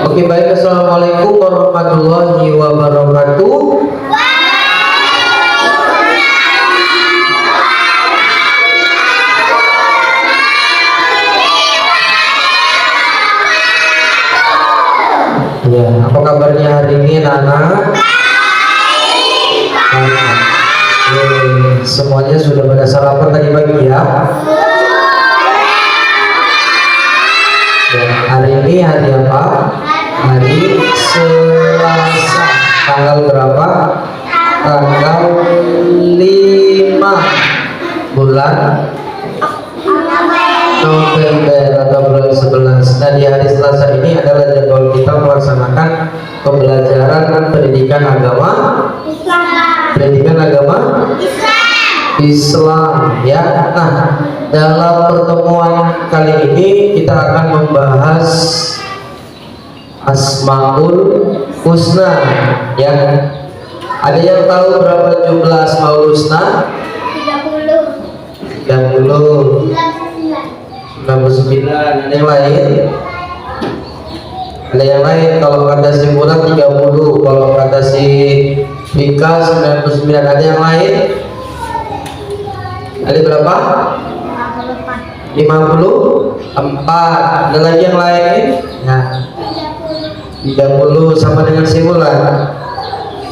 Oke, baik. Assalamualaikum warahmatullahi wabarakatuh. Ya, apa kabarnya hari ini anak-anak? Semuanya sudah pada sarapan tadi pagi ya? Ya, hari ini hari apa? Hari Selasa. Tanggal berapa? Tanggal 5 bulan November atau bulan 11. Nah, di hari Selasa ini adalah jadwal kita melaksanakan pembelajaran pendidikan agama Islam ya. Nah, dalam pertemuan kali ini kita akan membahas Asmaul Husna ya. Ada yang tahu berapa jumlah Asmaul Husna? 30, 99. Ada yang lain? Ada yang lain? Kalau kata si Bulan 30, kalau kata si Vika 99. Ada yang lain? Ada berapa? 54. Ada lagi yang lain? Nah, 30 sama dengan si Bulan.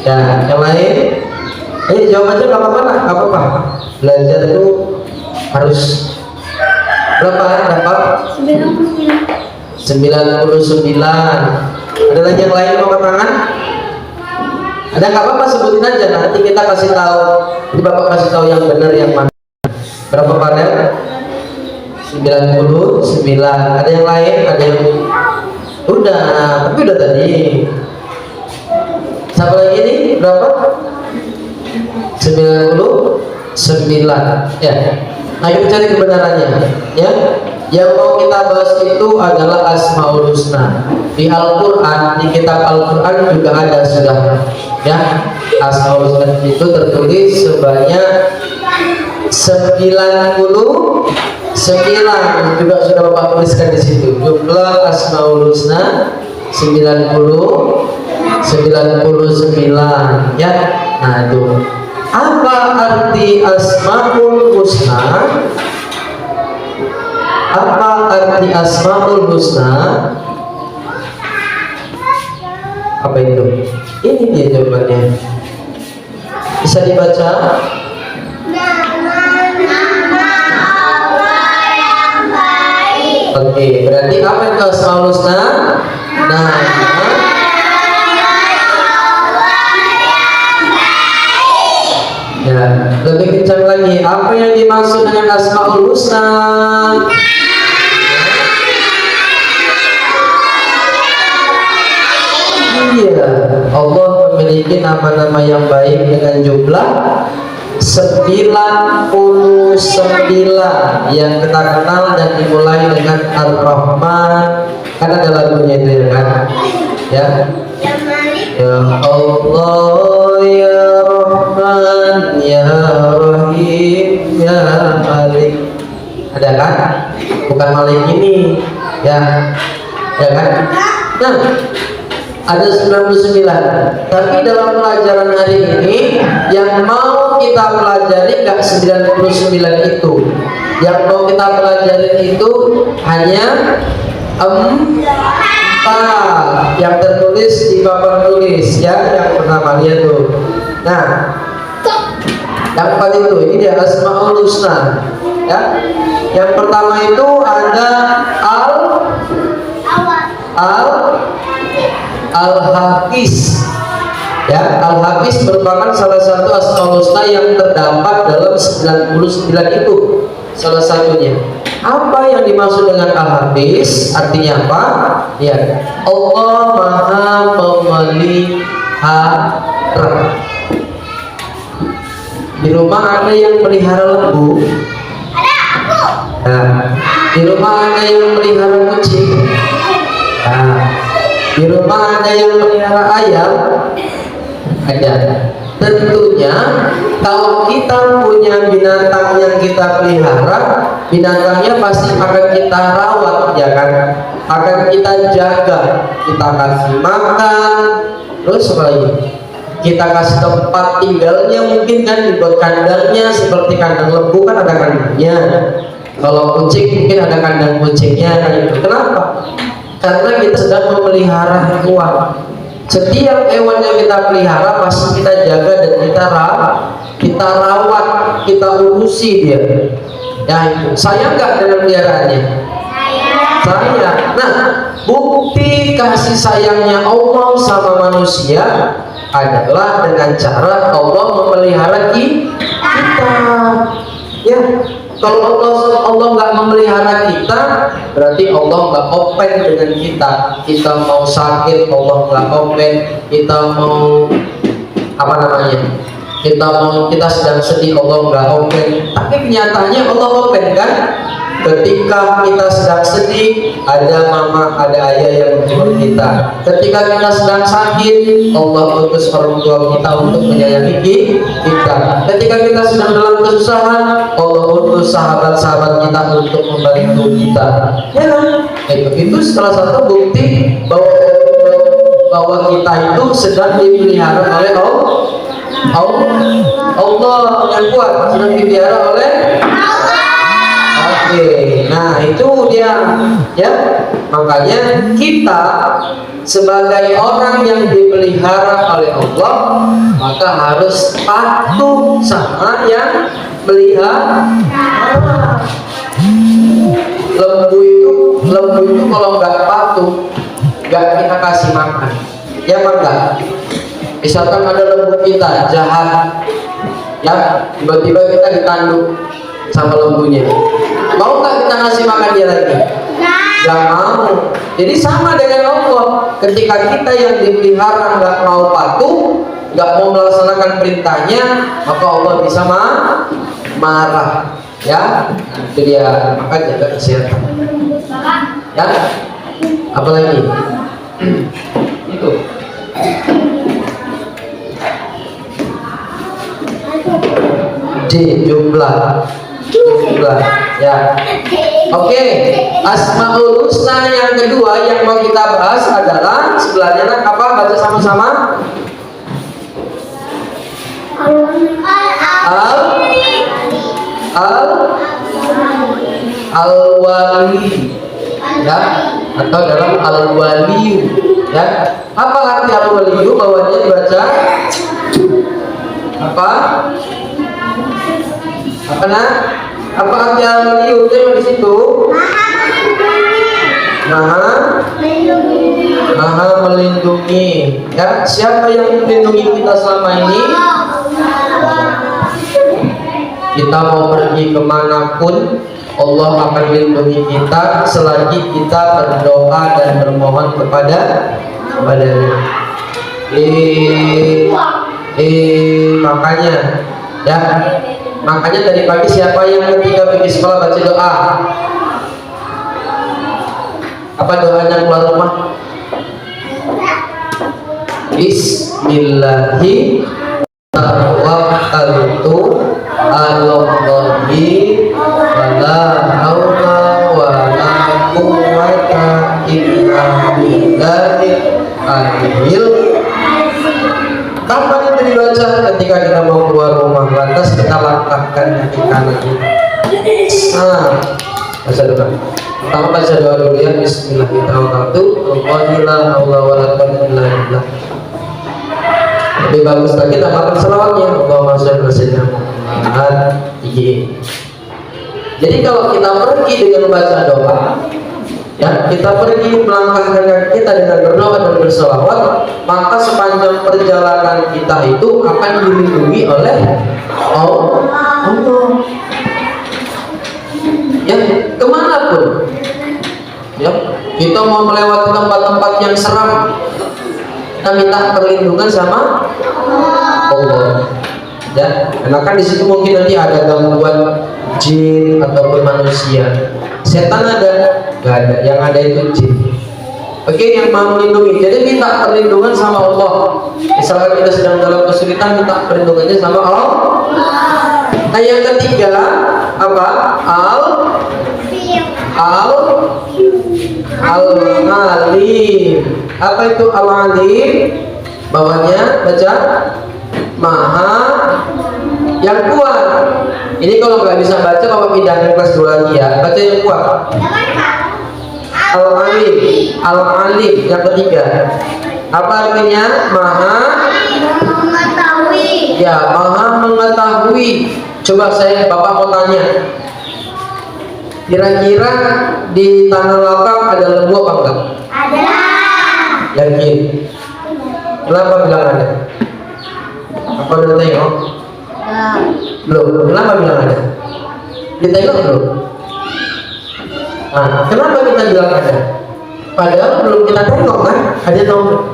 Ya, yang lain? Jawab aja, nggak apa-apa, nggak apa-apa. Belajar itu harus berapa? 99. Ada lagi yang lain mau tangan? Ada, nggak apa-apa, sebutin aja. Nanti kita kasih tahu. Jadi Bapak kasih tahu yang benar yang mana. Berapa panel? 99. Ada yang lain? Ada yang udah, tapi udah tadi. Siapa lagi ini? Berapa? 99 ya. Ayo cari kebenarannya ya. Yang mau kita bahas itu adalah Asmaul Husna. Di Al-Quran, di kitab Al-Quran juga ada sudah ya. Asmaul Husna itu tertulis sebanyak 99, juga sudah Bapak tuliskan di situ. Jumlah Asmaul Husna 99 ya. Nah, itu apa arti Asmaul Husna? Apa arti Asmaul Husna? Apa itu? Ini dia jawabannya. Bisa dibaca? Oke, berarti apa itu Asmaul Husna? Nah, ya, lebih kencang lagi. Apa yang dimaksud dengan Asmaul Husna? Iya, Allah memiliki nama-nama yang baik dengan jumlah 99 yang kita kenal dan dimulai dengan Ar-Rahman. Kan ada lagunya itu ya kan? Ya. Ya Allah ya Rahman ya Rahim ya Malik. Ada kan? Bukan Malik ini ya. Ya kan? Nah, ada 99. Tapi dalam pelajaran hari ini yang mau kita pelajari enggak 99 itu. Yang mau kita pelajari itu hanya 4 yang tertulis di papan tulis ya, yang pertama lihat tuh. Nah, yang 4 itu ini dia Asmaul Husna ya. Yang pertama itu ada Al-Hafiz ya. Al-Hafiz merupakan salah satu Asmaul Husna yang terdapat dalam 99 itu, salah satunya. Apa yang dimaksud dengan Al-Hafiz? Artinya apa? Ya, Allah Maha memelihara Di rumah ada yang pelihara lembu. Nah, di rumah ada yang pelihara kucing. Nah, di rumah ada yang pelihara ayam. Ada. Tentunya kalau kita punya binatang yang kita pelihara, binatangnya pasti akan kita rawat, ya kan? Akan kita jaga, kita kasih makan, terus apa lagi? Kita kasih tempat tinggalnya, mungkin kan dibuat kandangnya seperti kandang lembu kan ada kandangnya. Kalau kucing mungkin ada kandang kucingnya kan itu. Kenapa? Karena kita sedang memelihara hewan. Setiap hewan yang kita pelihara pasti kita jaga dan kita rawat, kita urusi dia. Ya itu. Sayang nggak dengan peliharaannya? Sayang. Nah, bukti kasih sayangnya Allah sama manusia adalah dengan cara Allah memelihara kita. Ya, kalau Allah nggak memelihara kita, berarti Allah nggak open dengan kita. Kita mau sakit, Allah nggak open. Kita mau apa namanya? Kita sedang sedih, Allah nggak open. Tapi kenyataannya Allah open kan? Ketika kita sedang sedih, ada mama, ada ayah yang menghibur kita. Ketika kita sedang sakit, Allah utus orang tua kita untuk menyayangi kita. Ketika kita sedang dalam kesusahan, Allah utus sahabat-sahabat kita untuk membantu kita. Ya kan? Itu salah satu bukti bahwa kita itu sedang dipelihara oleh Allah yang kuat, sedang dipelihara oleh nah itu dia ya. Makanya kita sebagai orang yang dipelihara oleh Allah, maka harus patuh sama yang pelihara. Lembu itu kalau nggak patuh, nggak kita kasih makan, ya maka misalkan ada lembu kita jahat, ya tiba-tiba kita ditanduk sama lembunya, mau nggak kita ngasih makan dia lagi? Nggak mau. Jadi sama dengan Allah, ketika kita yang dipelihara nggak mau patuh, nggak mau melaksanakan perintahnya, maka Allah bisa marah. Ya, itu dia. Maka jaga kesehatan. Ya, apalagi itu. Jumlah ya. Oke, Asmaul Husna yang kedua yang mau kita bahas adalah sebelahnya apa? Baca sama-sama. Al-Wali ya, atau dalam Al-Waliyu ya. Apa arti Al-Waliyu? Bawahnya dibaca apa? Apa arti Al-Waliyu? Itu di situ. Maha melindungi. Ya, siapa yang melindungi kita selama ini? Kita mau pergi kemanapun, Allah akan melindungi kita selagi kita berdoa dan bermohon kepada-Nya. Makanya tadi pagi siapa yang ketika pergi sekolah baca doa? Apa doanya keluar rumah? Bismillahirrahmanirrahim. Tawakkaltu 'alallahi wala haula wala quwwata illa billahil aliyyil. Kapan itu dibaca? Ketika kita mau keluar rumah, lantas kita langkahkan kaki kanan. Baca doa. Pertama baca doa dulu ya. Bismillahirrahmanirrahim. Lebih bagus lagi tambahkan selawatnya. Allahumma shalli ala sayyidina Muhammad. Jadi kalau kita pergi dengan membaca doa, ya, kita pergi melangkahkan kaki kita dengan berdoa dan berselawat, maka sepanjang perjalanan kita itu akan dilindungi oleh Allah. Ya, kemanapun, ya, kita mau melewati tempat-tempat yang seram, kita minta perlindungan sama Allah. Ya, karena kan di situ mungkin nanti ada gangguan jin ataupun manusia. Setan ada? Nggak ada. Yang ada itu jin. Oke, yang mau melindungi. Jadi minta perlindungan sama Allah. Misalkan kita sedang dalam kesulitan, minta perlindungannya sama Allah. Nah, yang ketiga apa? Al-Alim. Apa itu Al-Alim? Bawahnya baca Maha yang kuat. Ini kalau nggak bisa baca, Bapak pindah ke kelas 2 lagi ya. Baca yang kuat. Al-Alim. Al-Alim yang ketiga. Apa artinya? Maha mengetahui. Ya, Maha mengetahui. Coba Bapak mau tanya. Kira-kira di tanah lapang ada lembu apa enggak? Ada. Yakin? Kenapa bilang ada? Apa udah tengok? Belum. Kenapa bilang ada? Ditengok belum? Nah, kenapa kita bilang ada? Padahal belum kita tengok kan? Ada tahu?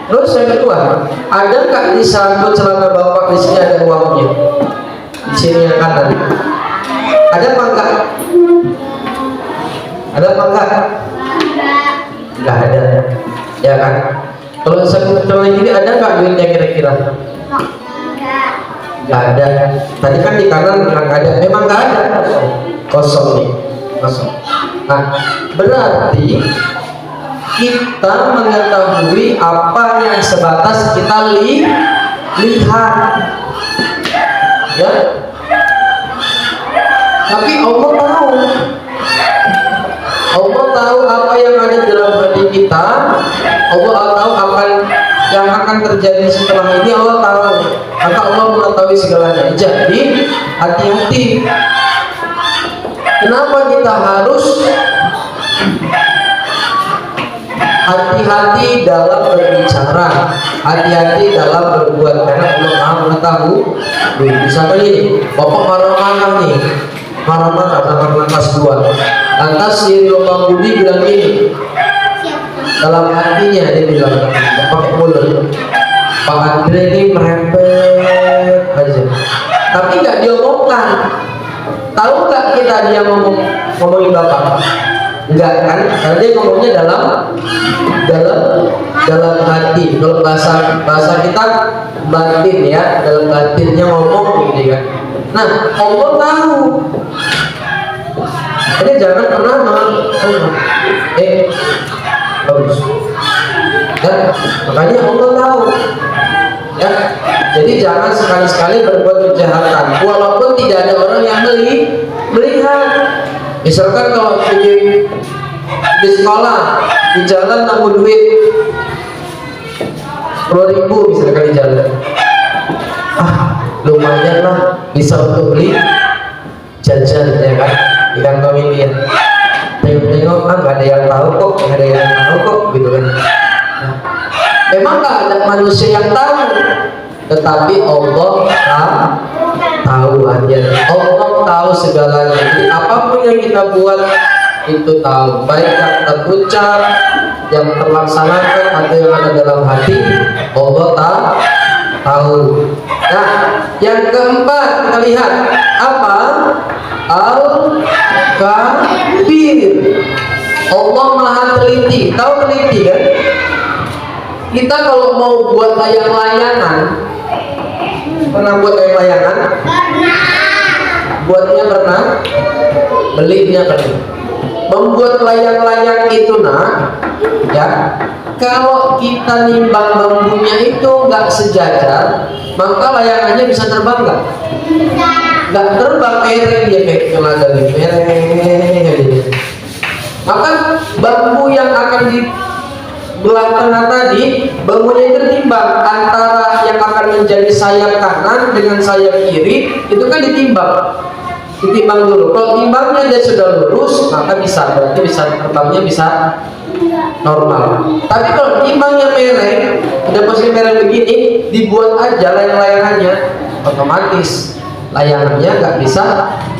Terus yang kedua, ada nggak di sampul celana Bapak di sini ada uangnya? Di sini yang kanan. Ada apa enggak? Ada apa enggak? Enggak ada. Ya kan? Kalau sebelah kiri ada nggak duitnya kira-kira? Enggak ada. Tadi kan di kanan bilang ada. Memang enggak ada. Kosong nih. Kosong. Nah, berarti kita mengetahui apa yang sebatas kita lihat. Ya. Tapi Allah tahu. Allah tahu apa yang ada dalam hati kita. Allah tahu apa yang akan terjadi setelah ini. Allah tahu. Maka Allah mengetahui segalanya. Jadi hati-hati. Kenapa kita harus hati-hati dalam berbicara, hati-hati dalam berbuat, karena Allah Maha mengetahui. Misalnya ini, Bapak marah-marah nih, marah-marah sama kelas 2. Lantas si Bapak Budi bilang gini, dalam hatinya dia bilang, pakai mulut, Pak Andre ini merempet aja, tapi nggak diomongkan. Tahu nggak kita dia ngomongin Bapak? Enggak kan? Karena dia ngomongnya dalam hati. Kalau bahasa kita batin ya, dalam batinnya ngomong gitu kan. Nah, Allah tahu. Jadi jangan pernah bagus. Ya, makanya Allah tahu. Ya, jadi jangan sekali-sekali berbuat kejahatan, walaupun tidak ada orang yang melihat. Misalkan kalau di sekolah, di jalan nemu duit 10.000 misalkan di jalan, lumayan lah bisa untuk beli jajan ya kan, di kantong ini ya. Tengok-tengok nggak ada yang tahu kok, nggak ada yang tahu kok gitu kan. Nah, memang nggak ada manusia yang tahu, tetapi Allah tahu aja. Allah tahu segalanya. Jadi apapun yang kita buat itu tahu, baik yang terucap, yang terlaksanakan atau yang ada dalam hati, Allah tahu. Nah, yang keempat kita lihat apa? Al-Kabir. Allah Maha teliti. Tahu teliti kan? Kita kalau mau buat layang-layangan, pernah buat layang-layangan? Pernah. Buatnya pernah? Belinya pernah. Membuat layang-layang itu ya, kalau kita nimbang bambunya itu nggak sejajar, maka layangannya bisa terbang nggak? Nggak terbang, mereng dia kayak tenaga mereng. Maka bambu yang akan di belah tengah tadi, bambunya itu ditimbang antara yang akan menjadi sayap kanan dengan sayap kiri, itu kan ditimbang dulu. Kalau timbangnya dia sudah lurus, maka berarti terbangnya bisa normal. Tapi kalau timbangnya mereng, udah posisi mereng begini, dibuat aja layang-layangannya, otomatis layangannya nggak bisa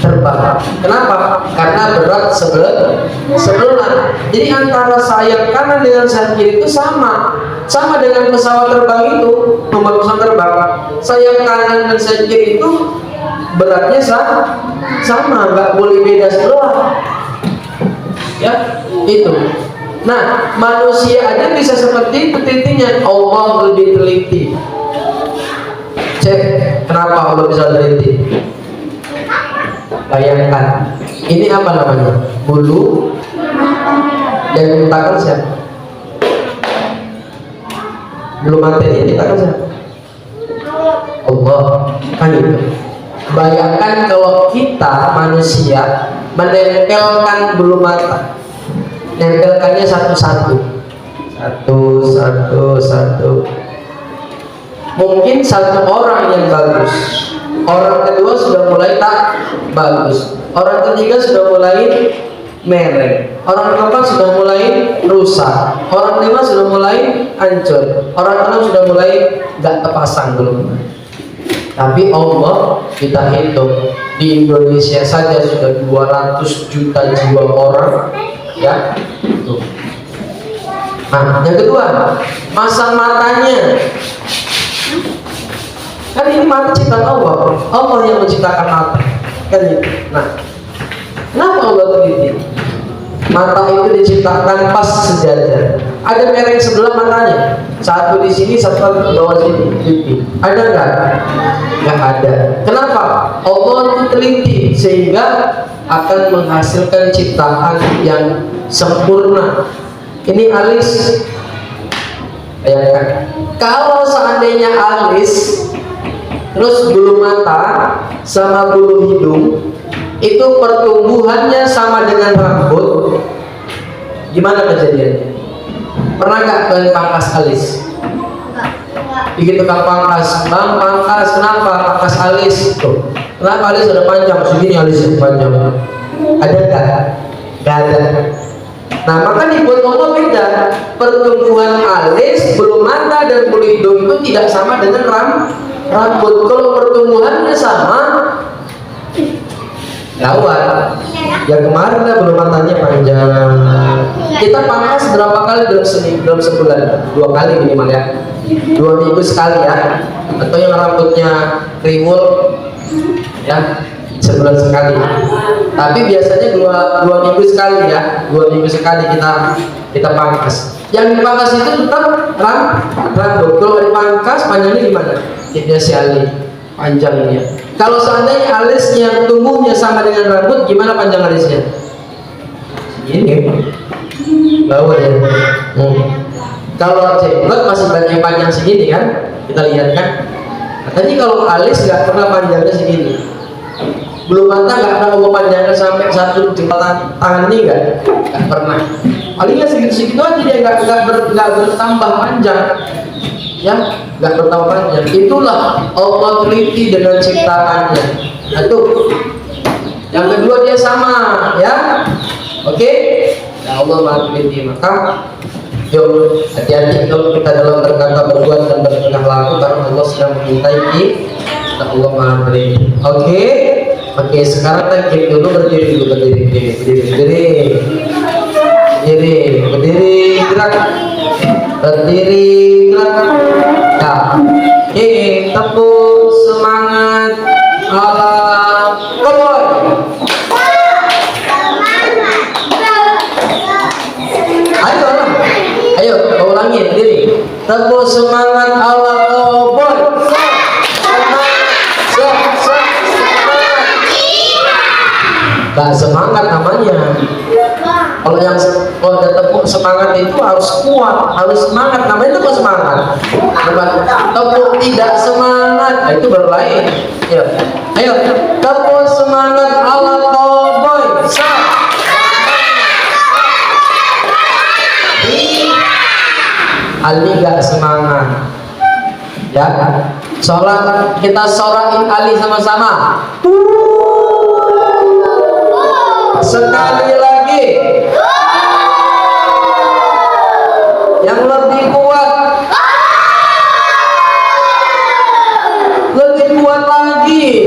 terbang. Kenapa? Karena berat sebelah. Jadi antara sayap kanan dengan sayap kiri itu sama dengan pesawat terbang itu, membuat pesawat terbang. Sayap kanan dan sayap kiri itu beratnya sama, nggak boleh beda sebelah. Ya, itu. Nah, manusia aja bisa seperti itu telitinya. Allah lebih teliti. Cek, kenapa Allah bisa teliti? Bayangkan, ini apa namanya? Bulu yang diciptakan siapa? Bulu mata ini diciptakan siapa? Allah. Kan itu. Bayangkan kalau kita manusia menempelkan bulu mata, nempelkannya satu-satu, mungkin satu orang yang bagus, orang kedua sudah mulai tak bagus, orang ketiga sudah mulai mereng, orang keempat sudah mulai rusak, orang kelima sudah mulai hancur, orang keenam sudah mulai gak terpasang belum. Tapi Allah, kita hitung di Indonesia saja sudah 200 juta jiwa orang, ya. Tuh. Nah, yang kedua, masang matanya. Kan ini mata ciptaan Allah yang menciptakan mata. Kan gitu. Nah, kenapa Allah teliti? Mata itu diciptakan pas sejajar. Ada merek sebelah matanya, satu di sini, satu di bawah sini. Ada nggak? Nggak ada. Kenapa? Allah itu teliti sehingga akan menghasilkan ciptaan yang sempurna. Ini alis. Bayangkan, kalau seandainya alis, terus bulu mata sama bulu hidung itu pertumbuhannya sama dengan rambut, gimana kejadiannya? Pernah nggak kalian pangkas alis? Begitu kan pangkas, bang pangkas, kenapa pangkas alis? Tuh, kenapa alis ada panjang? Segini alis panjang. Ada nggak? Nggak ada. Nah, maka dibuat Allah beda. Pertumbuhan alis, bulu mata dan bulu hidung itu tidak sama dengan rambut. Kalau pertumbuhannya sama, gawat. Yang kemarin lah bulu matanya panjang. Kita pangkas berapa kali dalam sebulan? 2 kali minimal ya. 2 minggu sekali ya. Atau yang rambutnya kriwul ya, sebulan sekali. Tapi biasanya 2 minggu sekali ya. 2 minggu sekali kita pangkas. Yang dipangkas itu tetap rambut. Kalau dipangkas panjangnya gimana? Tipnya si Ali panjangnya. Kalau seandainya alisnya tumbuhnya sama dengan rambut, gimana panjang alisnya? Ini bawah ya. Kalau jenggot masih banyak panjang segini kan? Kita lihat kan? Nah, tadi kalau alis nggak pernah panjangnya segini. Belum mata nggak pernah mau panjangnya sampai satu jempol tangan ini nggak pernah. Palingnya segitu-segitu aja dia nggak bertambah panjang. Ya, nggak bertambah panjang. Itulah Allah teliti dengan ciptaannya. Nah, tuh. Yang kedua dia sama, ya. Oke? Ya Allah Maha teliti. Maka yuk hati-hati kalau kita dalam berkata, berbuat dan bertingkah laku, karena Allah sedang mengintai kita. Allah Maha teliti. Oke, sekarang kita dulu berdiri, gerak. Berdiri, gerak. Ya. Tepuk semangat ala cowboy. Ayo, kau ulangi berdiri. Tepuk semangat ala cowboy. Gak semangat namanya. Kalau ada tepuk semangat itu harus kuat, harus semangat. Namanya itu semangat. Tepuk tidak semangat, nah, itu baru lain. Ayo, tepuk semangat ala cowboy. Ali gak semangat. Ya, sholat kita sorakin Ali sama-sama. Sekali lagi. Yang lebih kuat. Lebih kuat lagi.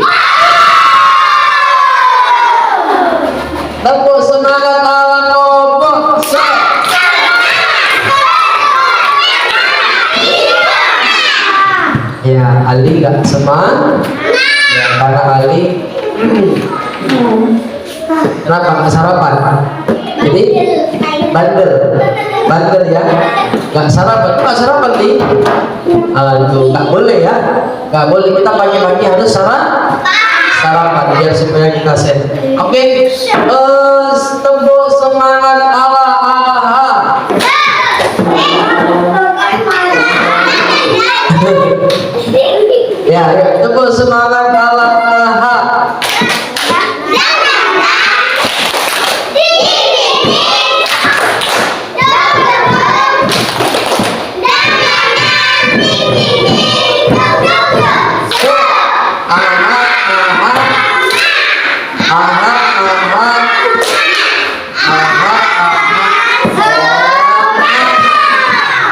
Ya, Ali nggak semangat. Ya, karena Ali kenapa nggak sarapan? Jadi bandel, bandel ya, nggak sarapan. Nggak sarapan nih. Aduh, nggak boleh ya, nggak boleh. Kita pagi-pagi harus sarapan biar supaya kita sehat. Oke, tepuk semangat Allah. Ya, tepuk semangat Allah.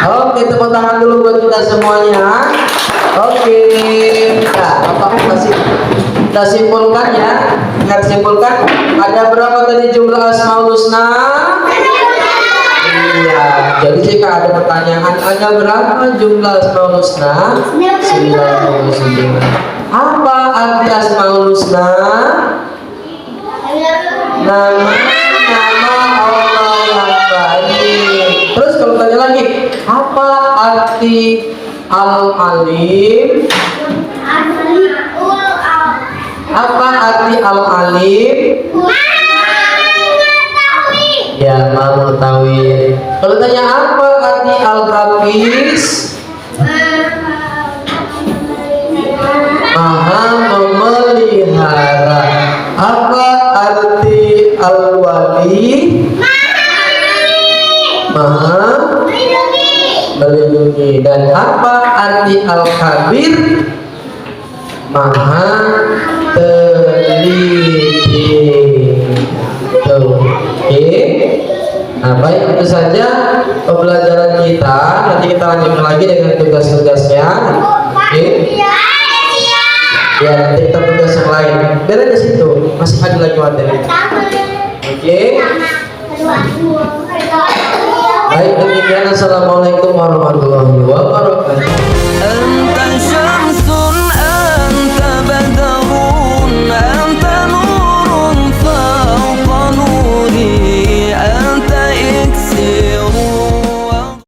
Oke, tepuk tangan dulu buat kita semuanya. Oke, nah, Bapak kita simpulkan ya. Kita simpulkan ada berapa tadi jumlah Asmaul Husna? Iya, jadi jika ada pertanyaan ada berapa jumlah Asmaul Husna? 99. Apa arti Asmaul Husna? Nama Allah yang baik. Terus kalau tanya lagi, apa arti Al-Alim? Apa arti Al-Alim? Ya, mengetahui. Kalau tanya apa arti Al-Hafiz? Maha memelihara. Apa arti Al-Wali? Maha melindungi. Dan apa arti Al-Khabir? Maha teliti. Oke. Nah, baik, itu saja pembelajaran kita. Nanti kita lanjutkan lagi dengan tugas-tugasnya. Oke. Ya, nanti kita tugas yang lain. Biar di situ masih ada lagi materi. Oke. Baik, demikian. Assalamualaikum warahmatullahi wabarakatuh.